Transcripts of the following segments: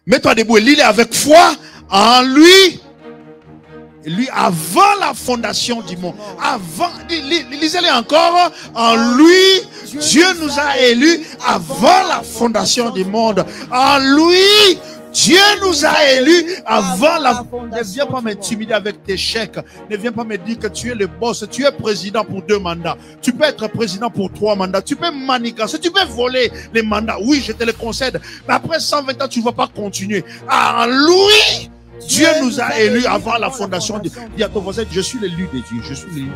Mets-toi debout et lis-les avec foi. En lui. Lui, avant la fondation du monde. Avant, lisez-les encore. En lui, Dieu nous a élus avant la fondation du monde. En lui, Dieu nous a élus avant la fondation. Ne viens pas m'intimider avec tes chèques. Ne viens pas me dire que tu es le boss. Tu es président pour 2 mandats. Tu peux être président pour 3 mandats. Tu peux manigancer. Tu peux voler les mandats. Oui, je te le concède. Mais après 120 ans, tu ne vas pas continuer. En lui, Dieu nous a élus avant la fondation. Dis à ton voisin, je suis l'élu de Dieu. Je suis l'élu.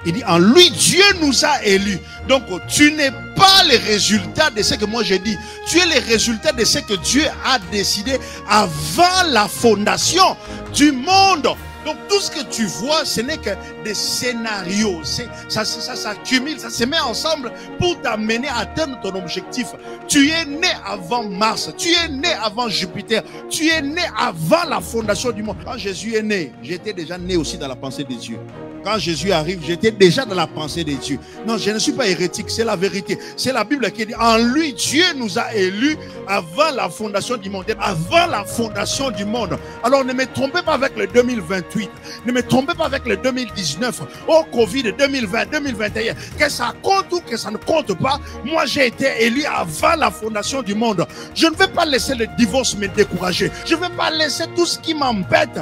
Il dit, en lui, Dieu nous a élus. Donc, tu n'es pas le résultat de ce que moi j'ai dit. Tu es le résultat de ce que Dieu a décidé avant la fondation du monde. Donc, tout ce que tu vois, ce n'est que des scénarios. Ça s'accumule, ça se met ensemble pour t'amener à atteindre ton objectif. Tu es né avant Mars, tu es né avant Jupiter, tu es né avant la fondation du monde. Quand Jésus est né, j'étais déjà né aussi dans la pensée de Dieu. Quand Jésus arrive, j'étais déjà dans la pensée de Dieu. Non, je ne suis pas hérétique, c'est la vérité. C'est la Bible qui dit, en lui, Dieu nous a élus avant la fondation du monde. Avant la fondation du monde. Alors ne me trompez pas avec le 2028. Ne me trompez pas avec le 2019. Oh, Covid 2020, 2021. Que ça compte ou que ça ne compte pas. Moi, j'ai été élu avant la fondation du monde. Je ne vais pas laisser le divorce me décourager. Je ne vais pas laisser tout ce qui m'embête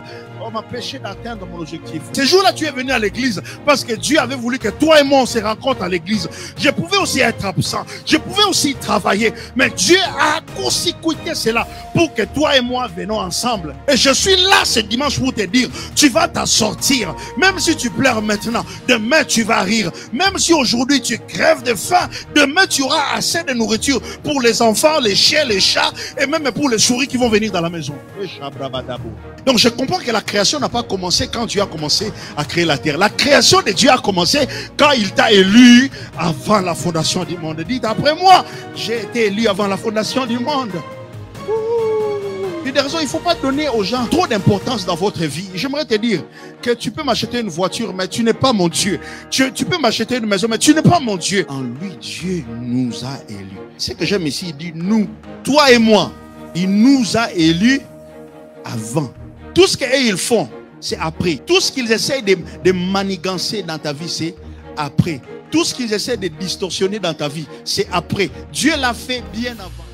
m'empêcher d'atteindre mon objectif. Ce jour-là, tu es venu à l'église parce que Dieu avait voulu que toi et moi on se rencontre à l'église. Je pouvais aussi être absent, je pouvais aussi travailler, mais Dieu a court-circuité cela pour que toi et moi venons ensemble. Et je suis là ce dimanche pour te dire, tu vas t'en sortir. Même si tu pleures maintenant, demain tu vas rire. Même si aujourd'hui tu crèves de faim, demain tu auras assez de nourriture pour les enfants, les chiens, les chats et même pour les souris qui vont venir dans la maison. Donc je comprends que la création n'a pas commencé quand Dieu a commencé à créer la terre. La création de Dieu a commencé quand il t'a élu avant la fondation du monde. Dites après moi, j'ai été élu avant la fondation du monde. Il y a des raisons, il ne faut pas donner aux gens trop d'importance dans votre vie. J'aimerais te dire que tu peux m'acheter une voiture, mais tu n'es pas mon Dieu. Tu peux m'acheter une maison, mais tu n'es pas mon Dieu. En lui, Dieu nous a élus. Ce que j'aime ici, il dit nous, toi et moi. Il nous a élus avant. Tout ce qu'ils font, c'est après. Tout ce qu'ils essaient de manigancer dans ta vie, c'est après. Tout ce qu'ils essaient de distorsionner dans ta vie, c'est après. Dieu l'a fait bien avant.